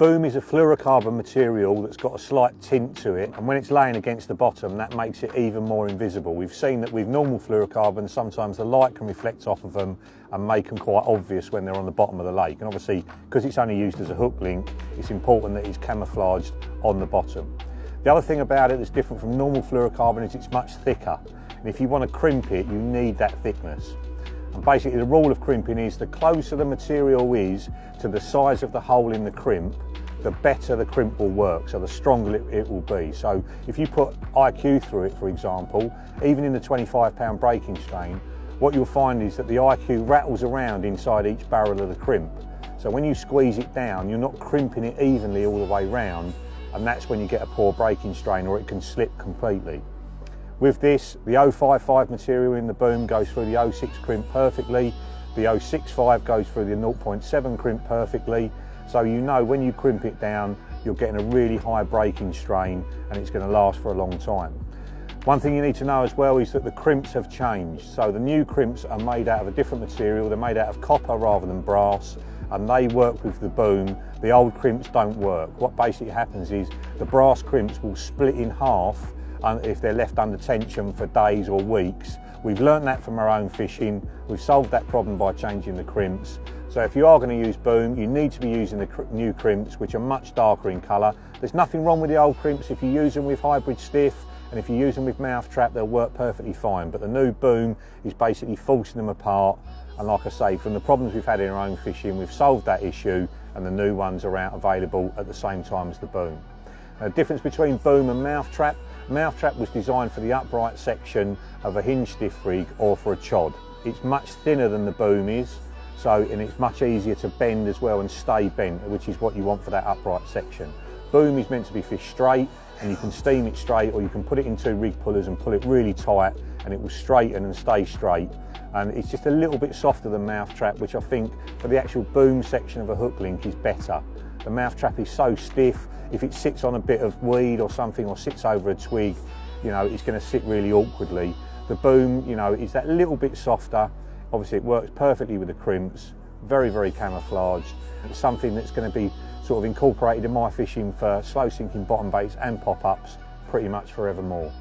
Boom is a fluorocarbon material that's got a slight tint to it, and when it's laying against the bottom, that makes it even more invisible. We've seen that with normal fluorocarbons, sometimes the light can reflect off of them and make them quite obvious when they're on the bottom of the lake. And obviously, because it's only used as a hook link, it's important that it's camouflaged on the bottom. The other thing about it that's different from normal fluorocarbon is it's much thicker. And if you want to crimp it, you need that thickness. And basically the rule of crimping is the closer the material is to the size of the hole in the crimp, the better the crimp will work, so the stronger it will be. So if you put IQ through it, for example, even in the 25-pound breaking strain, what you'll find is that the IQ rattles around inside each barrel of the crimp. So when you squeeze it down, you're not crimping it evenly all the way round, and that's when you get a poor breaking strain, or it can slip completely. With this, the 055 material in the boom goes through the 06 crimp perfectly, the 065 goes through the 0.7 crimp perfectly, so you know when you crimp it down, you're getting a really high breaking strain and it's going to last for a long time. One thing you need to know as well is that the crimps have changed. So the new crimps are made out of a different material, they're made out of copper rather than brass, and they work with the boom. The old crimps don't work. What basically happens is the brass crimps will split in half if they're left under tension for days or weeks. We've learnt that from our own fishing. We've solved that problem by changing the crimps. So if you are going to use boom, you need to be using the new crimps, which are much darker in colour. There's nothing wrong with the old crimps if you use them with hybrid stiff, and if you use them with mouth trap, they'll work perfectly fine. But the new boom is basically forcing them apart. And like I say, from the problems we've had in our own fishing, we've solved that issue, and the new ones are out available at the same time as the boom. Now, the difference between boom and mouth trap was designed for the upright section of a hinge stiff rig or for a chod. It's much thinner than the boom is, and it's much easier to bend as well and stay bent, which is what you want for that upright section. Boom is meant to be fished straight, and you can steam it straight, or you can put it into rig pullers and pull it really tight, and it will straighten and stay straight. And it's just a little bit softer than mouth trap, which I think for the actual boom section of a hook link is better. The mouth trap is so stiff, if it sits on a bit of weed or something, or sits over a twig, you know, it's going to sit really awkwardly. The boom, you know, is that little bit softer. Obviously it works perfectly with the crimps, very, very camouflaged. It's something that's going to be sort of incorporated in my fishing for slow sinking bottom baits and pop-ups pretty much forevermore.